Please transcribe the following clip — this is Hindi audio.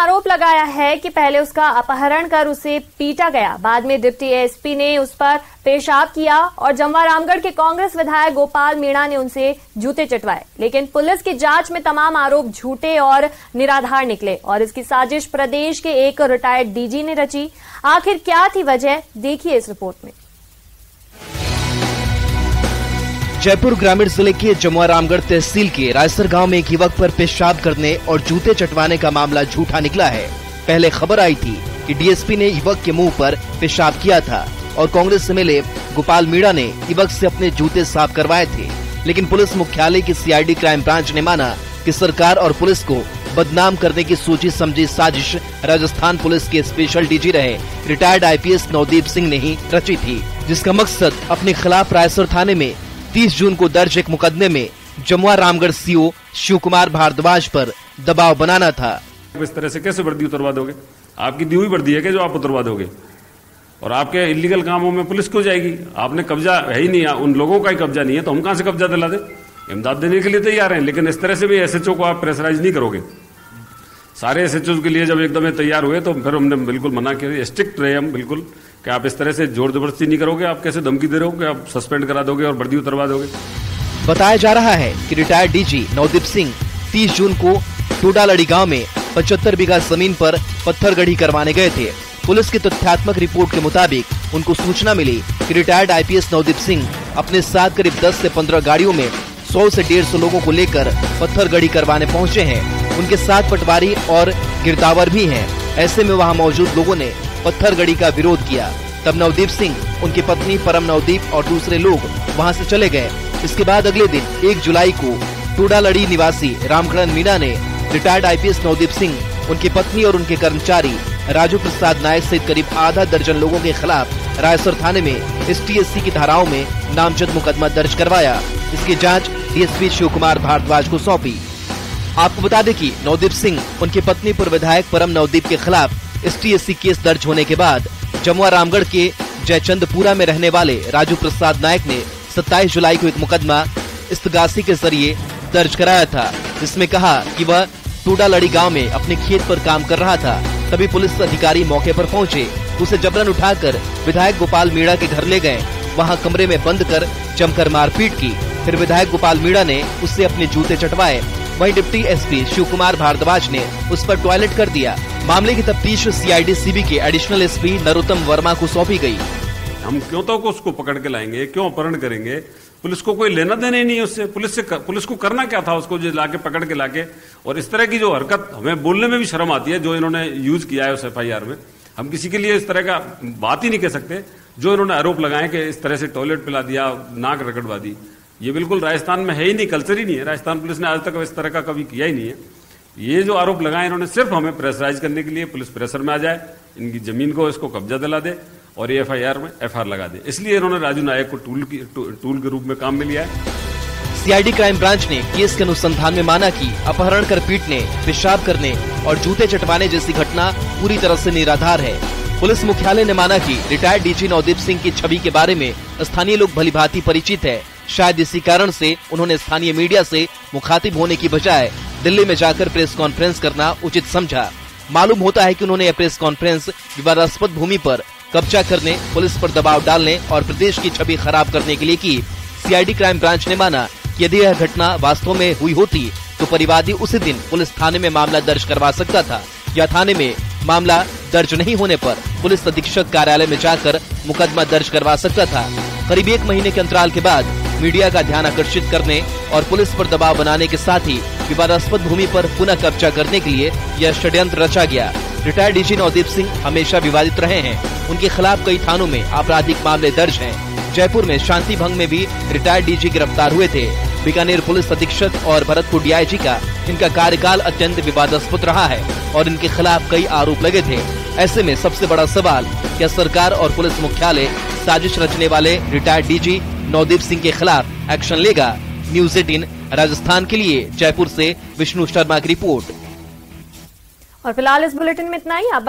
आरोप लगाया है कि पहले उसका अपहरण कर उसे पीटा गया, बाद में डिप्टी एसपी ने उस पर पेशाब किया और जमवा रामगढ़ के कांग्रेस विधायक गोपाल मीणा ने उनसे जूते चटवाए। लेकिन पुलिस की जांच में तमाम आरोप झूठे और निराधार निकले और इसकी साजिश प्रदेश के एक रिटायर्ड डीजी ने रची। आखिर क्या थी वजह, देखिए इस रिपोर्ट में। जयपुर ग्रामीण जिले के जमवा रामगढ़ तहसील के रायसर गांव में एक युवक पर पेशाब करने और जूते चटवाने का मामला झूठा निकला है। पहले खबर आई थी कि डीएसपी ने युवक के मुंह पर पेशाब किया था और कांग्रेस एमएलए गोपाल मीणा ने युवक से अपने जूते साफ करवाए थे। लेकिन पुलिस मुख्यालय की सीआईडी क्राइम ब्रांच ने माना कि सरकार और पुलिस को बदनाम करने की सोची समझी साजिश राजस्थान पुलिस के स्पेशल डीजी रहे रिटायर्ड आईपीएस नवदीप सिंह ने ही रची थी, जिसका मकसद अपने खिलाफ रायसर थाने में 30 जून को दर्ज एक मुकदमे में जमवा रामगढ़ सीओ शिव कुमार भारद्वाज पर दबाव बनाना था। इस तरह से कैसे वर्दी उतरवा दोगे? आपकी दी हुई वर्दी है कि जो आप उतरवा दोगे? और आपके इलीगल कामों में पुलिस क्यों जाएगी? आपने कब्जा है ही नहीं, उन लोगों का ही कब्जा नहीं है, तो हम कहां से कब्जा दिला दें? इमदाद देने के लिए तैयार हैं, लेकिन इस तरह से भी एसएचओ को आप प्रेशराइज नहीं करोगे। सारे एसएचओ के लिए जब एकदम तैयार हुए तो फिर हमने बिल्कुल मना किया, स्ट्रिक्ट रहे हम बिल्कुल कि आप इस तरह से जोर जबरदस्ती नहीं करोगे। आप कैसे धमकी दे रहे हो कि आप सस्पेंड करा दोगे और वर्दी उतरवा दोगे? बताया जा रहा है कि रिटायर्ड डीजी नवदीप सिंह 30 जून को टोडालड़ी गांव में 75 बीघा जमीन पर पत्थर गढ़ी करवाने गए थे। पुलिस की तथ्यात्मक रिपोर्ट के मुताबिक उनको सूचना मिली कि रिटायर्ड आईपीएस नवदीप सिंह अपने साथ करीब 10 से 15 गाड़ियों में 100 से 150 लोगों को लेकर पत्थर गढ़ी करवाने पहुंचे हैं। उनके साथ पटवारी और गिरदावर भी हैं। ऐसे में वहां मौजूद लोगों ने पत्थर गढ़ी का विरोध किया। तब नवदीप सिंह, उनकी पत्नी परम नवदीप और दूसरे लोग वहां से चले गए। इसके बाद अगले दिन 1 जुलाई को टोडालड़ी निवासी रामगढ़ मीणा ने रिटायर्ड आईपीएस नवदीप सिंह, उनकी पत्नी और उनके कर्मचारी राजू प्रसाद नायक सहित करीब आधा दर्जन लोगों के खिलाफ रायसर थाने में एसटीएससी की धाराओं में नामजद मुकदमा दर्ज करवाया। इसकी जाँच डीएसपी शिव कुमार भारद्वाज को सौंपी। आपको बता दें कि नवदीप सिंह, उनकी पत्नी पूर्व विधायक परम नवदीप के खिलाफ एसटीएससी केस दर्ज होने के बाद जमवा रामगढ़ के जयचंदपुरा में रहने वाले राजू प्रसाद नायक ने 27 जुलाई को एक मुकदमा इस्तगासी के जरिए दर्ज कराया था, जिसमें कहा कि वह टोडालड़ी गांव में अपने खेत पर काम कर रहा था। तभी पुलिस अधिकारी मौके पर पहुंचे, उसे जबरन उठाकर विधायक गोपाल मीणा के घर ले गए। वहां कमरे में बंद कर जमकर मारपीट की। फिर विधायक गोपाल मीणा ने उससे अपने जूते चटवाए। वहीं डिप्टी एसपी शिव कुमार भारद्वाज ने उस पर टॉयलेट कर दिया। मामले की तफ्तीश सीआईडी सीबी के एडिशनल एसपी नरोत्तम वर्मा को सौंपी गई। हम क्यों तो उसको पकड़ के लाएंगे, क्यों अपहरण करेंगे? पुलिस को कोई लेना देना ही नहीं है उससे। पुलिस को करना क्या था? उसको जो लाके पकड़ के लाके, और इस तरह की जो हरकत, हमें बोलने में भी शर्म आती है जो इन्होंने यूज किया है उस एफआईआर में। हम किसी के लिए इस तरह का बात ही नहीं कह सकते। जो इन्होंने आरोप लगाए कि इस तरह से टॉयलेट पिला दिया, नाक रगड़वा दी, ये बिल्कुल राजस्थान में है ही नहीं, कल्चर ही नहीं है। राजस्थान पुलिस ने आज तक इस तरह का कभी किया ही नहीं है। ये जो आरोप लगाए इन्होंने सिर्फ हमें प्रेशराइज करने के लिए, पुलिस प्रेशर में आ जाए, इनकी जमीन को इसको कब्जा दिला दे और ये एफआईआर में एफआईआर लगा दे। इसलिए इन्होंने राजू नायक को टूल के रूप में काम में लिया है। सीआईडी क्राइम ब्रांच ने केस के अनुसंधान में माना कि अपहरण कर पीटने, पेशाब करने और जूते चटवाने जैसी घटना पूरी तरह से निराधार है। पुलिस मुख्यालय ने माना कि रिटायर्ड डीजी नवदीप सिंह की छवि के बारे में स्थानीय लोग भलीभांति परिचित है। शायद इसी कारण से उन्होंने स्थानीय मीडिया से मुखातिब होने की बजाय दिल्ली में जाकर प्रेस कॉन्फ्रेंस करना उचित समझा। मालूम होता है कि उन्होंने यह प्रेस कॉन्फ्रेंस विवादास्पद भूमि पर कब्जा करने, पुलिस पर दबाव डालने और प्रदेश की छवि खराब करने के लिए की। सीआईडी क्राइम ब्रांच ने माना कि यदि यह घटना वास्तव में हुई होती तो परिवादी उसी दिन पुलिस थाने में मामला दर्ज करवा सकता था, या थाने में मामला दर्ज नहीं होने पर पुलिस अधीक्षक कार्यालय में जाकर मुकदमा दर्ज करवा सकता था। करीब 1 महीने के अंतराल के बाद मीडिया का ध्यान आकर्षित करने और पुलिस पर दबाव बनाने के साथ ही विवादास्पद भूमि पर पुनः कब्जा करने के लिए यह षड्यंत्र रचा गया। रिटायर्ड डीजी नवदीप सिंह हमेशा विवादित रहे हैं। उनके खिलाफ कई थानों में आपराधिक मामले दर्ज हैं। जयपुर में शांति भंग में भी रिटायर्ड डीजी गिरफ्तार हुए थे। बीकानेर पुलिस अधीक्षक और भरतपुर डीआईजी का इनका कार्यकाल अत्यंत विवादास्पद रहा है और इनके खिलाफ कई आरोप लगे थे। ऐसे में सबसे बड़ा सवाल, क्या सरकार और पुलिस मुख्यालय साजिश रचने वाले रिटायर्ड डीजी नवदीप सिंह के खिलाफ एक्शन लेगा? न्यूज़ 18 राजस्थान के लिए जयपुर से विष्णु शर्मा की रिपोर्ट। और फिलहाल इस बुलेटिन में इतना ही। आप